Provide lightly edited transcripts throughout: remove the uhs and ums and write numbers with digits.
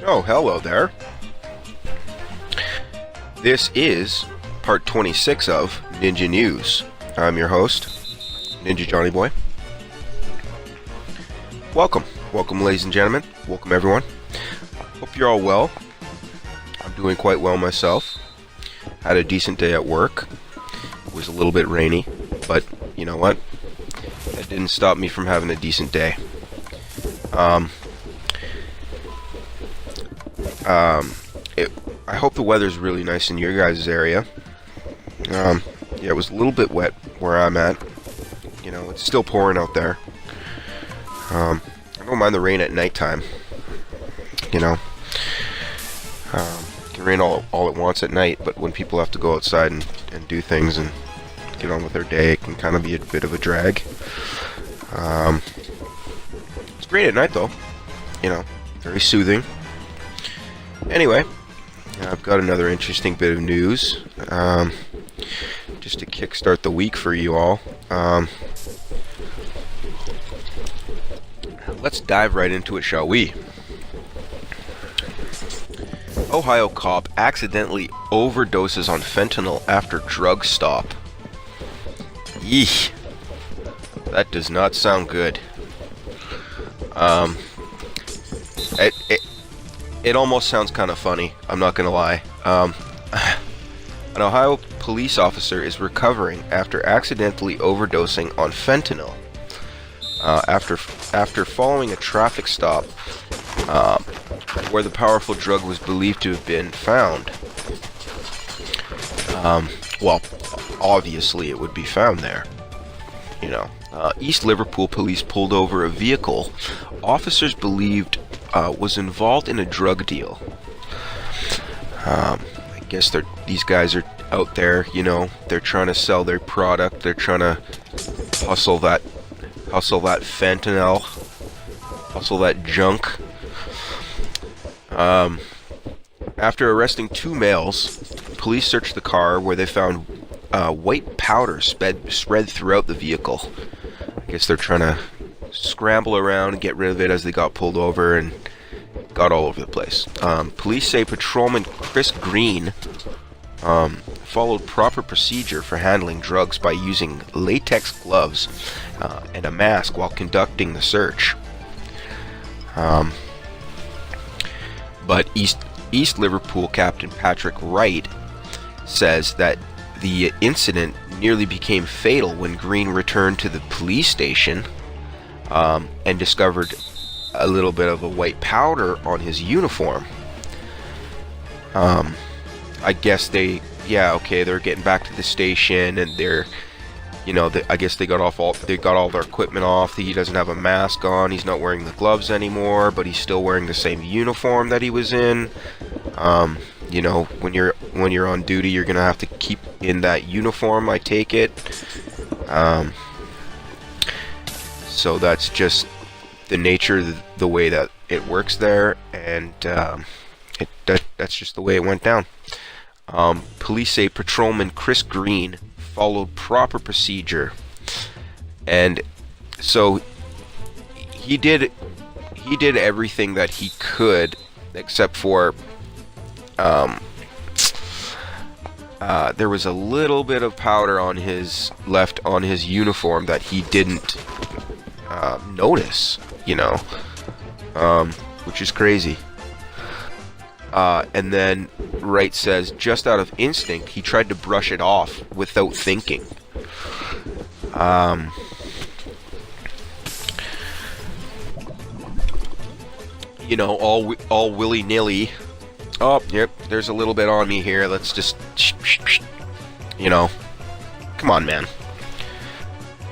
Oh, hello there. This is part 26 of Ninja News. I'm your host, Ninja Johnny Boy. Welcome, ladies and gentlemen. Welcome, everyone. Hope you're all well. I'm doing quite well myself. Had a decent day at work. It was a little bit rainy, but you know what? That didn't stop me from having a decent day. I hope the weather's really nice in your guys' area. Yeah, it was a little bit wet where I'm at. You know, it's still pouring out there. I don't mind the rain at nighttime. You know, it can rain all it wants at night, but when people have to go outside and do things and get on with their day, it can kind of be a bit of a drag. It's great at night, though. You know, very soothing. Anyway, I've got another interesting bit of news, just to kickstart the week for you all. Let's dive right into it, shall we? Ohio cop accidentally overdoses on fentanyl after drug stop. Yeesh. That does not sound good. It almost sounds kind of funny, I'm not gonna lie. An Ohio police officer is recovering after accidentally overdosing on fentanyl. After following a traffic stop where the powerful drug was believed to have been found. Well, obviously it would be found there. You know, East Liverpool police pulled over a vehicle officers believed was involved in a drug deal. I guess these guys are out there, you know, they're trying to sell their product, they're trying to hustle that fentanyl, hustle that junk. After arresting two males, police searched the car where they found white powder spread throughout the vehicle. I guess they're trying to scramble around and get rid of it as they got pulled over and got all over the place. Police say patrolman Chris Green followed proper procedure for handling drugs by using latex gloves and a mask while conducting the search. But East Liverpool Captain Patrick Wright says that the incident nearly became fatal when Green returned to the police station and discovered a little bit of a white powder on his uniform. I guess they're getting back to the station and they're, you know, I guess they got all their equipment off. He doesn't have a mask on. He's not wearing the gloves anymore, but he's still wearing the same uniform that he was in. You know, when you're on duty, you're gonna have to keep in that uniform, I take it. So that's just the nature, the way that it works there, and that's just the way it went down. Police say patrolman Chris Green followed proper procedure, and so he did everything that he could, except for there was a little bit of powder left on his uniform that he didn't notice, you know, which is crazy. And then Wright says, just out of instinct, he tried to brush it off without thinking. You know, all willy-nilly. Oh, yep, there's a little bit on me here. Let's just, you know, come on, man.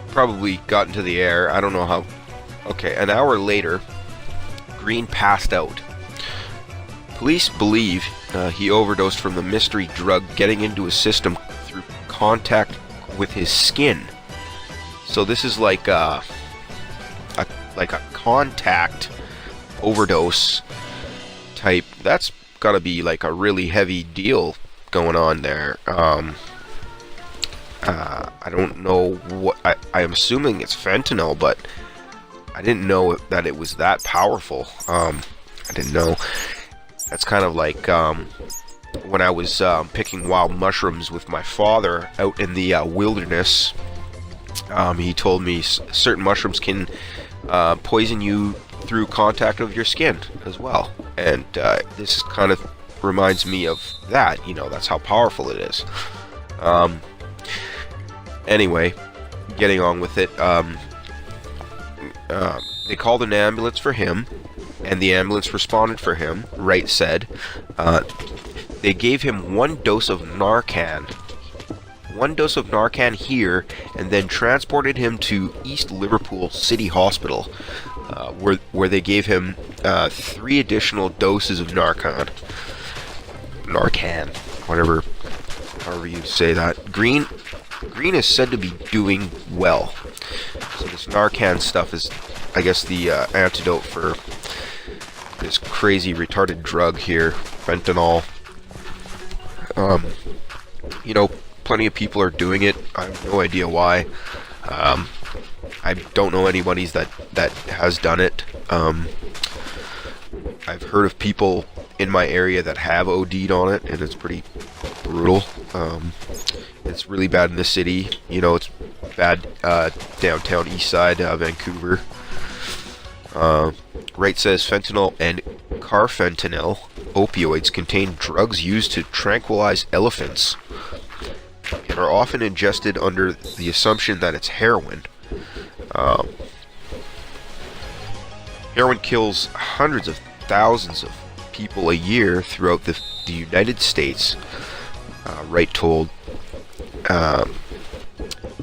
Probably got into the air. I don't know how. Okay, an hour later, Green passed out. Police believe he overdosed from the mystery drug getting into his system through contact with his skin. So this is like a contact overdose type. That's got to be like a really heavy deal going on there. I don't know what. I'm assuming it's fentanyl, but I didn't know that it was that powerful. I didn't know. That's kind of like when I was picking wild mushrooms with my father out in the wilderness. He told me certain mushrooms can poison you through contact of your skin as well, and this kind of reminds me of that. You know, that's how powerful it is. Anyway, getting on with it. They called an ambulance for him, and the ambulance responded for him. Wright said they gave him 1 dose of Narcan. 1 dose of Narcan here, and then transported him to East Liverpool City Hospital, where they gave him 3 additional doses of Narcan, whatever, however you say that. Green is said to be doing well. So this Narcan stuff is, I guess, the antidote for this crazy retarded drug here, fentanyl. You know, plenty of people are doing it. I have no idea why. I don't know anybody that has done it. I've heard of people in my area that have OD'd on it, and it's pretty brutal. It's really bad in the city. You know, it's bad downtown east side Vancouver. Wright says fentanyl and carfentanil opioids contain drugs used to tranquilize elephants and are often ingested under the assumption that it's heroin. Heroin kills hundreds of thousands of people a year throughout the United States, Wright told.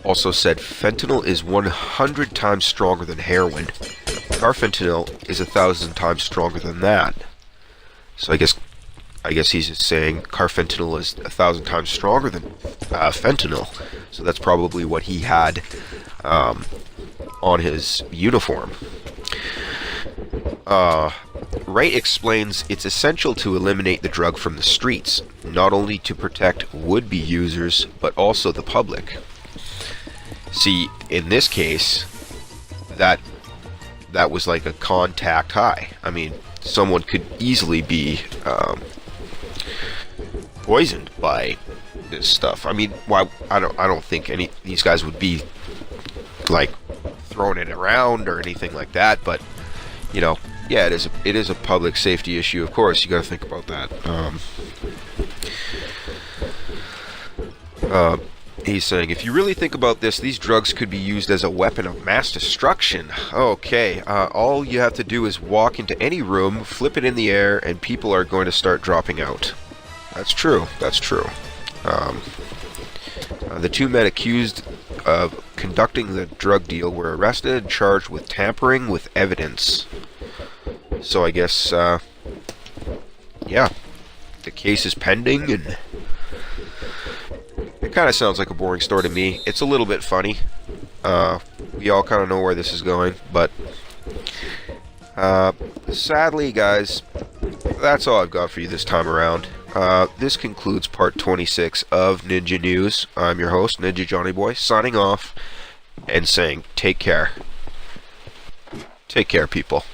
Also said fentanyl is 100 times stronger than heroin. Carfentanil is 1,000 times stronger than that. So I guess he's just saying carfentanil is 1,000 times stronger than fentanyl. So that's probably what he had on his uniform. Wright explains it's essential to eliminate the drug from the streets, not only to protect would-be users, but also the public. See, in this case, that was like a contact high. I mean, someone could easily be poisoned by this stuff. I mean, why? I don't think these guys would be like throwing it around or anything like that. But you know, yeah, it is a public safety issue. Of course, you got to think about that. He's saying, if you really think about this, these drugs could be used as a weapon of mass destruction. Okay, all you have to do is walk into any room, flip it in the air, and people are going to start dropping out. That's true. That's true. The 2 men accused of conducting the drug deal were arrested and charged with tampering with evidence. So I guess, yeah, the case is pending, and it kind of sounds like a boring story to me. It's a little bit funny. We all kind of know where this is going, but sadly, guys, that's all I've got for you this time around. This concludes part 26 of Ninja News. I'm your host, Ninja Johnny Boy, signing off and saying take care. Take care, people.